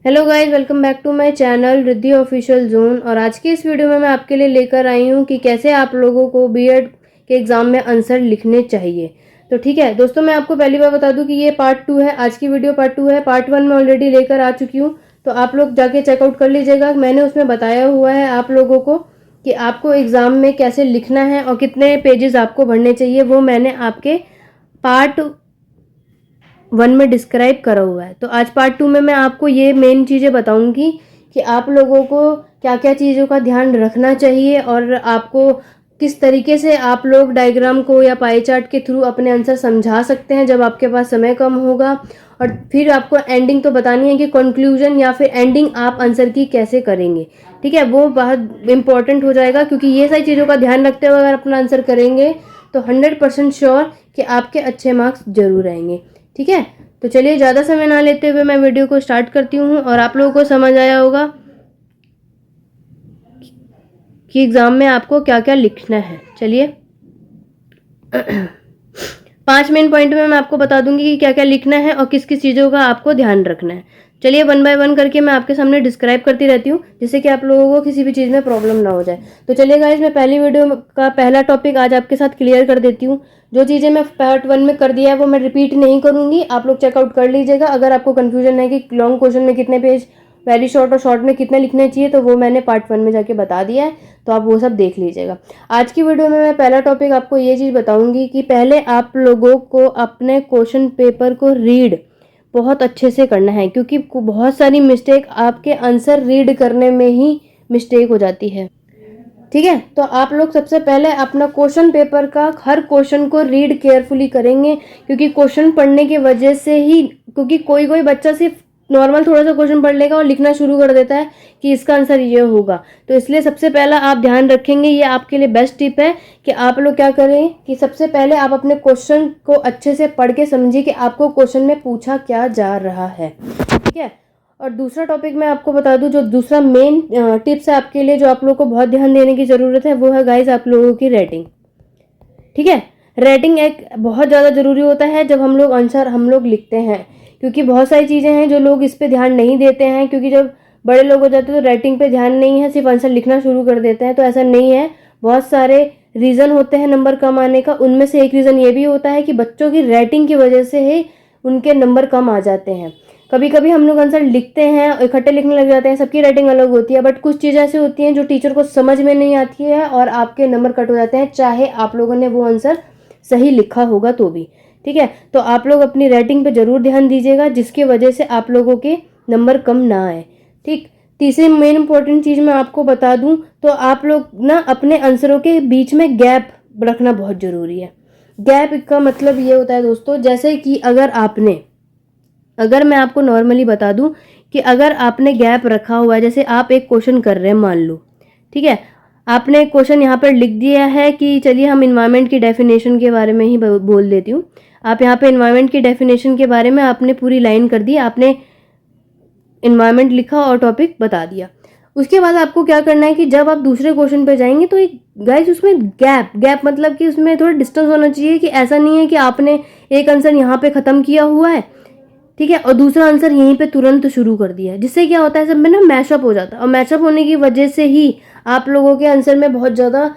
Hello guys, welcome back to my channel Riddhi official zone. और आज की इस वीडियो में मैं आपके लिए लेकर आई हूँ कि कैसे आप लोगों को बीएड के एग्ज़ाम में आंसर लिखने चाहिए। तो ठीक है दोस्तों, मैं आपको पहली बार बता दूं कि ये पार्ट 2 है। आज की वीडियो पार्ट 2 है। पार्ट 1 में ऑलरेडी लेकर आ चुकी हूँ, तो आप लोग जाके चेकआउट कर लीजिएगा। मैंने उसमें बताया हुआ है आप लोगों को कि आपको एग्ज़ाम में कैसे लिखना है और कितने पेजेस आपको भरने चाहिए, वो मैंने आपके पार्ट 1 में डिस्क्राइब करा हुआ है। तो आज पार्ट 2 में मैं आपको ये मेन चीज़ें बताऊंगी कि आप लोगों को क्या क्या चीज़ों का ध्यान रखना चाहिए और आपको किस तरीके से आप लोग डायग्राम को या पाई चार्ट के थ्रू अपने आंसर समझा सकते हैं जब आपके पास समय कम होगा। और फिर आपको एंडिंग तो बतानी है कि कंक्लूजन या फिर एंडिंग आप आंसर की कैसे करेंगे। ठीक है, वो बहुत इंपॉर्टेंट हो जाएगा, क्योंकि ये सारी चीज़ों का ध्यान रखते हुए अगर अपना आंसर करेंगे तो 100% श्योर कि आपके अच्छे मार्क्स जरूर आएंगे। ठीक है, तो चलिए ज़्यादा समय ना लेते हुए मैं वीडियो को स्टार्ट करती हूँ। और आप लोगों को समझ आया होगा कि एग्ज़ाम में आपको क्या क्या लिखना है। चलिए 5 मेन पॉइंट में मैं आपको बता दूंगी कि क्या क्या लिखना है और किस किस चीज़ों का आपको ध्यान रखना है। चलिए 1 बाय 1 करके मैं आपके सामने डिस्क्राइब करती रहती हूँ, जिससे कि आप लोगों को किसी भी चीज़ में प्रॉब्लम ना हो जाए। तो चलिए गाइस, मैं पहली वीडियो का पहला टॉपिक आज आपके साथ क्लियर कर देती हूँ। जो चीज़ें मैं पार्ट 1 में कर दिया है वो मैं रिपीट नहीं करूंगी, आप लोग चेकआउट कर लीजिएगा। अगर आपको कंफ्यूजन है कि लॉन्ग क्वेश्चन में कितने पेज, वेरी शॉर्ट और शॉर्ट में कितने लिखने चाहिए, तो वो मैंने पार्ट 1 में जाके बता दिया है, तो आप वो सब देख लीजिएगा। आज की वीडियो में मैं पहला टॉपिक आपको ये चीज़ बताऊंगी कि पहले आप लोगों को अपने क्वेश्चन पेपर को रीड बहुत अच्छे से करना है, क्योंकि बहुत सारी मिस्टेक आपके आंसर रीड करने में ही मिस्टेक हो जाती है। ठीक है, तो आप लोग सबसे पहले अपना क्वेश्चन पेपर का हर क्वेश्चन को रीड केयरफुली करेंगे, क्योंकि क्वेश्चन पढ़ने की वजह से ही, क्योंकि कोई कोई बच्चा सिर्फ नॉर्मल थोड़ा सा क्वेश्चन पढ़ लेगा और लिखना शुरू कर देता है कि इसका आंसर ये होगा। तो इसलिए सबसे पहला आप ध्यान रखेंगे, ये आपके लिए बेस्ट टिप है कि आप लोग क्या करें कि सबसे पहले आप अपने क्वेश्चन को अच्छे से पढ़ के समझिए कि आपको क्वेश्चन में पूछा क्या जा रहा है। ठीक है, और दूसरा टॉपिक मैं आपको बता दूं, जो दूसरा मेन टिप्स है आपके लिए, जो आप लोगों को बहुत ध्यान देने की ज़रूरत है, वो है गाइज आप लोगों की रेटिंग। ठीक है, रेटिंग एक बहुत ज़्यादा ज़रूरी होता है जब हम लोग आंसर हम लोग लिखते हैं, क्योंकि बहुत सारी चीज़ें हैं जो लोग इस पे ध्यान नहीं देते हैं, क्योंकि जब बड़े लोग हो जाते हैं तो रेटिंग पे ध्यान नहीं है, सिर्फ आंसर लिखना शुरू कर देते हैं। तो ऐसा नहीं है, बहुत सारे रीज़न होते हैं नंबर कम आने का। उनमें से एक रीज़न ये भी होता है कि बच्चों की रेटिंग की वजह से ही उनके नंबर कम आ जाते हैं। कभी कभी हम लोग आंसर लिखते हैं, इकट्ठे लिखने लग जाते हैं, सबकी राइटिंग अलग होती है, बट कुछ चीज़ें ऐसी होती हैं जो टीचर को समझ में नहीं आती है और आपके नंबर कट हो जाते हैं, चाहे आप लोगों ने वो आंसर सही लिखा होगा तो भी। ठीक है, तो आप लोग अपनी राइटिंग पे जरूर ध्यान दीजिएगा, जिसकी वजह से आप लोगों के नंबर कम ना आए। ठीक, तीसरी मेन इंपॉर्टेंट चीज़ मैं आपको बता दूं, तो आप लोग ना अपने आंसरों के बीच में गैप रखना बहुत ज़रूरी है। गैप का मतलब ये होता है दोस्तों, जैसे कि अगर मैं आपको नॉर्मली बता दूं कि अगर आपने गैप रखा हुआ है, जैसे आप एक क्वेश्चन कर रहे हैं मान लो, ठीक है, आपने क्वेश्चन यहाँ पर लिख दिया है कि चलिए हम इन्वायरमेंट की डेफिनेशन के बारे में ही बोल देती हूँ। आप यहाँ पे इन्वायरमेंट की डेफिनेशन के बारे में आपने पूरी लाइन कर दी, आपने इन्वायरमेंट लिखा और टॉपिक बता दिया। उसके बाद आपको क्या करना है कि जब आप दूसरे क्वेश्चन पे जाएंगे तो एक गाइस उसमें गैप मतलब कि उसमें थोड़ा डिस्टेंस होना चाहिए, कि ऐसा नहीं है कि आपने एक आंसर यहाँ पे ख़त्म किया हुआ है, ठीक है, और दूसरा आंसर यहीं पे तुरंत शुरू कर दिया है, जिससे क्या होता है सब में ना मैशअप हो जाता है, और मैशअप होने की वजह से ही आप लोगों के आंसर में बहुत ज़्यादा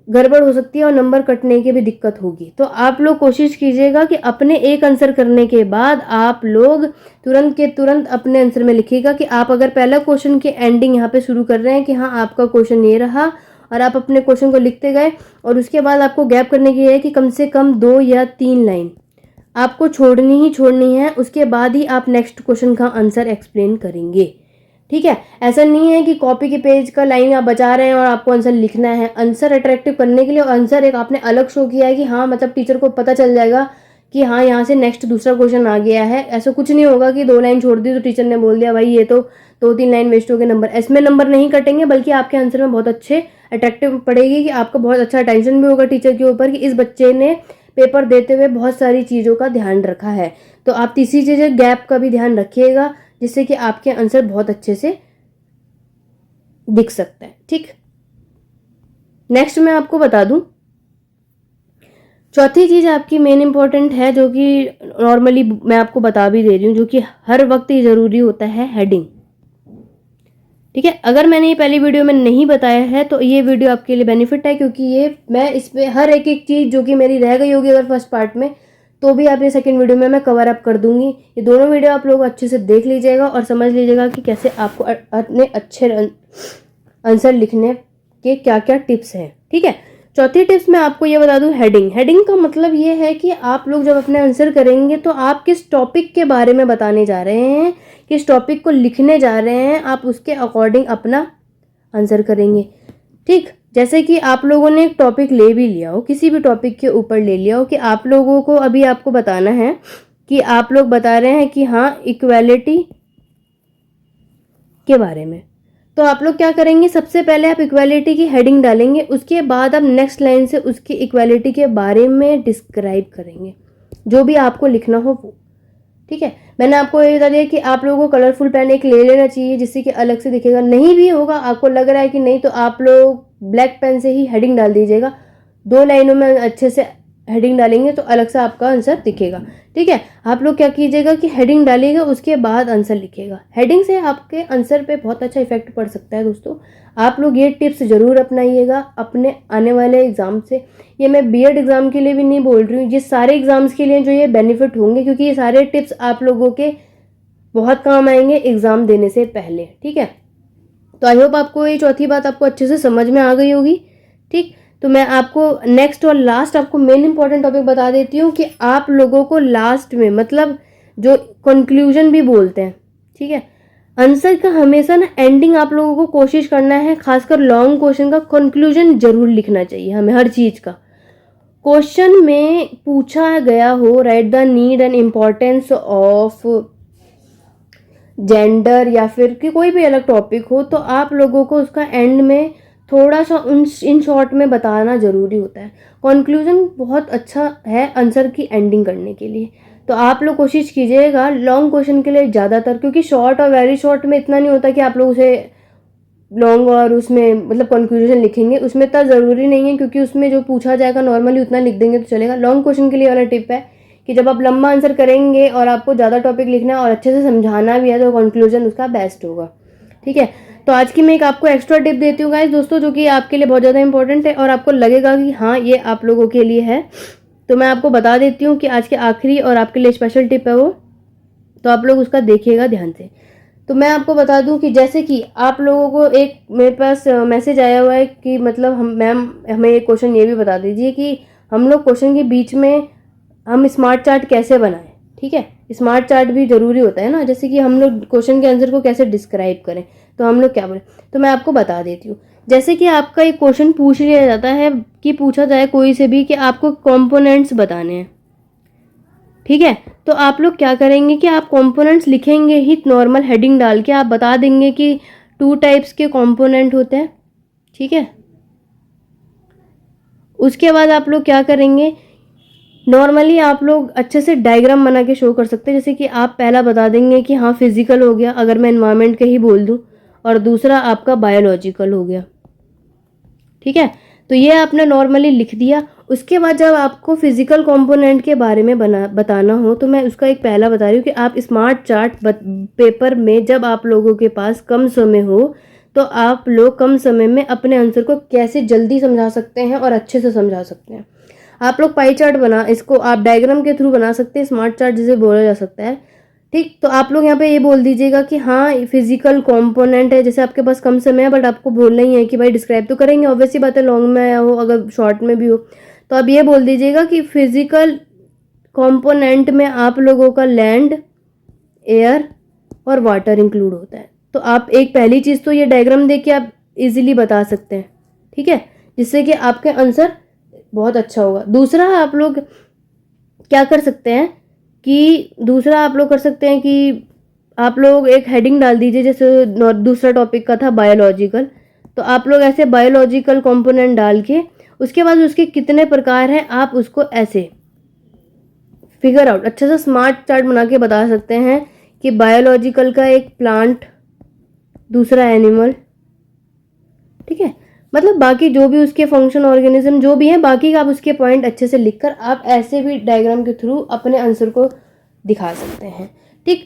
गड़बड़ हो सकती है और नंबर कटने की भी दिक्कत होगी। तो आप लोग कोशिश कीजिएगा कि अपने एक आंसर करने के बाद आप लोग तुरंत के तुरंत अपने आंसर में लिखिएगा कि आप अगर पहला क्वेश्चन की एंडिंग यहाँ पे शुरू कर रहे हैं कि हाँ आपका क्वेश्चन ये रहा, और आप अपने क्वेश्चन को लिखते गए, और उसके बाद आपको गैप करने की है कि कम से कम 2 या 3 लाइन आपको छोड़नी ही छोड़नी है, उसके बाद ही आप नेक्स्ट क्वेश्चन का आंसर एक्सप्लेन करेंगे। ठीक है, ऐसा नहीं है कि कॉपी के पेज का लाइन आप बचा रहे हैं और आपको आंसर लिखना है। आंसर अट्रैक्टिव करने के लिए आंसर एक आपने अलग शो किया है कि हाँ मतलब टीचर को पता चल जाएगा कि हाँ यहाँ से नेक्स्ट दूसरा क्वेश्चन आ गया है। ऐसा कुछ नहीं होगा कि 2 लाइन छोड़ दी तो टीचर ने बोल दिया भाई ये तो 2-3 लाइन वेस्ट हो गए, नंबर इसमें नंबर नहीं कटेंगे, बल्कि आपके आंसर में बहुत अच्छे अट्रैक्टिव पड़ेगी, कि आपका बहुत अच्छा अटेंशन भी होगा टीचर के ऊपर कि इस बच्चे ने पेपर देते हुए बहुत सारी चीज़ों का ध्यान रखा है। तो आप तीसरी चीज़ गैप का भी ध्यान रखिएगा, जिससे कि आपके आंसर बहुत अच्छे से दिख सकता है। ठीक, नेक्स्ट मैं आपको बता दूं, चौथी चीज़ आपकी मेन इंपॉर्टेंट है, जो कि नॉर्मली मैं आपको बता भी दे रही हूँ, जो कि हर वक्त ही ज़रूरी होता है, हेडिंग। ठीक है, अगर मैंने ये पहली वीडियो में नहीं बताया है तो ये वीडियो आपके लिए बेनिफिट है, क्योंकि ये मैं इस पे हर एक एक चीज़ जो कि मेरी रह गई होगी अगर फर्स्ट पार्ट में, तो भी आप ये सेकंड वीडियो में मैं कवर अप कर दूंगी। ये दोनों वीडियो आप लोग अच्छे से देख लीजिएगा और समझ लीजिएगा कि कैसे आपको अपने अच्छे आंसर लिखने के क्या क्या टिप्स हैं। ठीक है, चौथी टिप्स मैं आपको ये बता दूं, हेडिंग। हेडिंग का मतलब ये है कि आप लोग जब अपने आंसर करेंगे तो आप किस टॉपिक के बारे में बताने जा रहे हैं, किस टॉपिक को लिखने जा रहे हैं, आप उसके अकॉर्डिंग अपना आंसर करेंगे। ठीक, जैसे कि आप लोगों ने एक टॉपिक ले भी लिया हो, किसी भी टॉपिक के ऊपर ले लिया हो कि आप लोगों को अभी आपको बताना है कि आप लोग बता रहे हैं कि हाँ इक्वालिटी के बारे में, तो आप लोग क्या करेंगे, सबसे पहले आप इक्वालिटी की हेडिंग डालेंगे, उसके बाद आप नेक्स्ट लाइन से उसकी इक्वालिटी के बारे में डिस्क्राइब करेंगे, जो भी आपको लिखना हो वो। ठीक है, मैंने आपको ये बता दिया कि आप लोगों को कलरफुल पेन एक ले लेना चाहिए जिससे कि अलग से दिखेगा, नहीं भी होगा आपको लग रहा है कि नहीं, तो आप लोग ब्लैक पेन से ही हेडिंग डाल दीजिएगा, 2 लाइनों में अच्छे से हेडिंग डालेंगे तो अलग से आपका आंसर दिखेगा। ठीक है, आप लोग क्या कीजिएगा कि हेडिंग डालिएगा, उसके बाद आंसर लिखिएगा। हेडिंग से आपके आंसर पे बहुत अच्छा इफेक्ट पड़ सकता है दोस्तों। आप लोग ये टिप्स जरूर अपनाइएगा अपने आने वाले एग्जाम से। ये मैं बीएड एग्जाम के लिए भी नहीं बोल रही हूँ, ये सारे एग्जाम्स के लिए जो ये बेनिफिट होंगे, क्योंकि ये सारे टिप्स आप लोगों के बहुत काम आएंगे एग्जाम देने से पहले। ठीक है, तो आई होप आपको ये चौथी बात आपको अच्छे से समझ में आ गई होगी। ठीक, तो मैं आपको नेक्स्ट और लास्ट आपको मेन इंपॉर्टेंट टॉपिक बता देती हूँ कि आप लोगों को लास्ट में, मतलब जो कंक्लूजन भी बोलते हैं, ठीक है, आंसर का हमेशा ना एंडिंग आप लोगों को कोशिश करना है, खासकर लॉन्ग क्वेश्चन का कंक्लूजन जरूर लिखना चाहिए हमें हर चीज का। क्वेश्चन में पूछा गया हो right the need and importance of gender या फिर कि कोई भी अलग टॉपिक हो, तो आप लोगों को उसका एंड में थोड़ा सा इन शॉर्ट में बताना जरूरी होता है। कंक्लूजन बहुत अच्छा है आंसर की एंडिंग करने के लिए, तो आप लोग कोशिश कीजिएगा लॉन्ग क्वेश्चन के लिए ज़्यादातर, क्योंकि शॉर्ट और वेरी शॉर्ट में इतना नहीं होता कि आप लोग उसे लॉन्ग और उसमें मतलब कंक्लूजन लिखेंगे, उसमें इतना ज़रूरी नहीं है, क्योंकि उसमें जो पूछा जाएगा नॉर्मली उतना लिख देंगे तो चलेगा। लॉन्ग क्वेश्चन के लिए वाला टिप है कि जब आप लंबा आंसर करेंगे और आपको ज़्यादा टॉपिक लिखना है और अच्छे से समझाना भी है तो कंक्लूजन उसका बेस्ट होगा। ठीक है, तो आज की मैं एक आपको एक्स्ट्रा टिप देती हूँ गाइस दोस्तों, जो कि आपके लिए बहुत ज़्यादा इंपॉर्टेंट है और आपको लगेगा कि हाँ ये आप लोगों के लिए है, तो मैं आपको बता देती हूँ कि आज के आखिरी और आपके लिए स्पेशल टिप है वो, तो आप लोग उसका देखिएगा ध्यान से। तो मैं आपको बता दूं कि जैसे कि आप लोगों को एक मेरे पास मैसेज आया हुआ है कि मतलब हम मैम हमें एक क्वेश्चन ये भी बता दीजिए कि हम लोग क्वेश्चन के बीच में हम स्मार्ट चार्ट कैसे बनाएं। ठीक है, स्मार्ट चार्ट भी जरूरी होता है ना, जैसे कि हम लोग क्वेश्चन के आंसर को कैसे डिस्क्राइब करें, तो हम लोग क्या बोले, तो मैं आपको बता देती हूँ। जैसे कि आपका एक क्वेश्चन पूछ लिया जाता है कि पूछा जाए कोई से भी कि आपको कंपोनेंट्स बताने हैं, ठीक है, तो आप लोग क्या करेंगे कि आप कंपोनेंट्स लिखेंगे ही नॉर्मल हेडिंग डाल के, आप बता देंगे कि 2 टाइप्स के कंपोनेंट होते हैं। ठीक है, उसके बाद आप लोग क्या करेंगे, नॉर्मली आप लोग अच्छे से डायग्राम बना के शो कर सकते हैं, जैसे कि आप पहला बता देंगे कि हाँ फिजिकल हो गया अगर मैं एनवायरनमेंट का ही बोल दूं, और दूसरा आपका बायोलॉजिकल हो गया। ठीक है, तो ये आपने नॉर्मली लिख दिया। उसके बाद जब आपको फिजिकल कंपोनेंट के बारे में बताना हो, तो मैं उसका एक पहला बता रही हूँ कि आप स्मार्ट चार्ट पेपर में जब आप लोगों के पास कम समय हो, तो आप लोग कम समय में अपने आंसर को कैसे जल्दी समझा सकते हैं और अच्छे से समझा सकते हैं। आप लोग पाई चार्ट इसको आप डायग्राम के थ्रू बना सकते हैं, स्मार्ट चार्ट जिसे बोला जा सकता है। ठीक, तो आप लोग यहाँ पे ये बोल दीजिएगा कि हाँ फिजिकल कंपोनेंट है, जैसे आपके पास कम समय है बट आपको बोलना ही है कि भाई डिस्क्राइब तो करेंगे, ऑब्वियसली बात है, लॉन्ग में हो अगर शॉर्ट में भी हो, तो आप ये बोल दीजिएगा कि फिजिकल कंपोनेंट में आप लोगों का लैंड, एयर और वाटर इंक्लूड होता है। तो आप एक पहली चीज़ तो ये डायग्राम देख के आप इजीली बता सकते हैं। ठीक है, जिससे कि आपके आंसर बहुत अच्छा होगा। दूसरा आप लोग क्या कर सकते हैं कि आप लोग एक हेडिंग डाल दीजिए, जैसे दूसरा टॉपिक का था बायोलॉजिकल, तो आप लोग ऐसे बायोलॉजिकल कंपोनेंट डाल के उसके बाद उसके कितने प्रकार हैं आप उसको ऐसे फिगर आउट अच्छे से स्मार्ट चार्ट बना के बता सकते हैं कि बायोलॉजिकल का एक प्लांट, दूसरा एनिमल। ठीक है, मतलब बाकी जो भी उसके फंक्शन ऑर्गेनिज्म जो भी है बाकी का आप उसके पॉइंट अच्छे से लिखकर आप ऐसे भी डायग्राम के थ्रू अपने आंसर को दिखा सकते हैं। ठीक,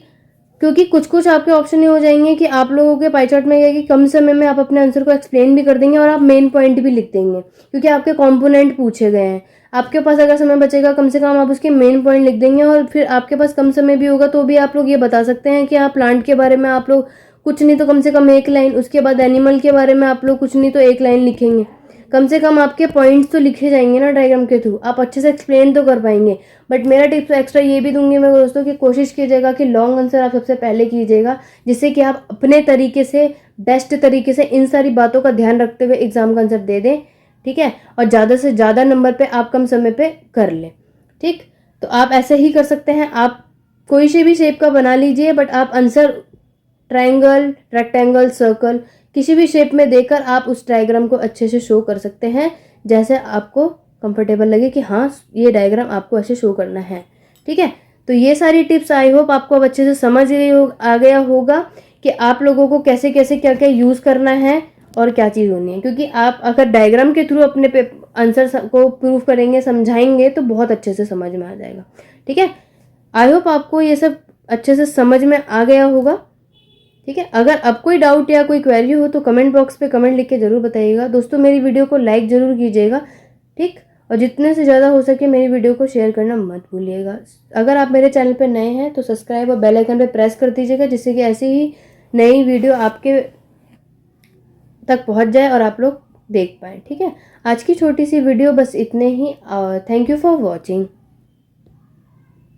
क्योंकि कुछ कुछ आपके ऑप्शन ये हो जाएंगे कि आप लोगों के पाई चार्ट में क्या है कि कम समय में आप अपने आंसर को एक्सप्लेन भी कर देंगे और आप मेन पॉइंट भी लिख देंगे, क्योंकि आपके कंपोनेंट पूछे गए हैं। आपके पास अगर समय बचेगा कम से कम आप उसके मेन पॉइंट लिख देंगे, और फिर आपके पास कम समय भी होगा तो भी आप लोग ये बता सकते हैं कि आप प्लांट के बारे में आप लोग कुछ नहीं तो कम से कम एक लाइन, उसके बाद एनिमल के बारे में आप लोग कुछ नहीं तो एक लाइन लिखेंगे। कम से कम आपके पॉइंट्स तो लिखे जाएंगे ना डायग्राम के थ्रू, आप अच्छे से एक्सप्लेन तो कर पाएंगे। बट मेरा टिप्स एक्स्ट्रा ये भी दूंगी मैं दोस्तों कि कोशिश कीजिएगा कि लॉन्ग आंसर आप सबसे पहले कीजिएगा, जिससे कि आप अपने तरीके से बेस्ट तरीके से इन सारी बातों का ध्यान रखते हुए एग्जाम का आंसर दे दें। ठीक है, और ज़्यादा से ज़्यादा नंबर पे आप कम समय पे कर लें। ठीक, तो आप ऐसे ही कर सकते हैं, आप कोई से भी शेप का बना लीजिए, बट आप आंसर ट्रायंगल, रेक्टेंगल, सर्कल किसी भी शेप में देकर आप उस डायग्राम को अच्छे से शो कर सकते हैं, जैसे आपको कंफर्टेबल लगे कि हाँ ये डायग्राम आपको ऐसे शो करना है। ठीक है, तो ये सारी टिप्स आई होप आपको अब अच्छे से समझ आ गया होगा कि आप लोगों को कैसे कैसे क्या क्या यूज़ करना है और क्या चीज़ होनी है, क्योंकि आप अगर डायग्राम के थ्रू अपने आंसर को प्रूव करेंगे, समझाएंगे तो बहुत अच्छे से समझ में आ जाएगा। ठीक है, आई होप आपको ये सब अच्छे से समझ में आ गया होगा। ठीक है, अगर अब कोई डाउट या कोई क्वेरी हो तो कमेंट बॉक्स पे कमेंट लिख के ज़रूर बताइएगा। दोस्तों मेरी वीडियो को लाइक ज़रूर कीजिएगा। ठीक, और जितने से ज़्यादा हो सके मेरी वीडियो को शेयर करना मत भूलिएगा। अगर आप मेरे चैनल पर नए हैं तो सब्सक्राइब और बेल आइकन पे प्रेस कर दीजिएगा, जिससे कि ऐसी ही नई वीडियो आपके तक पहुंच जाए और आप लोग देख पाएँ। ठीक है, आज की छोटी सी वीडियो बस इतने ही। Thank you for watching.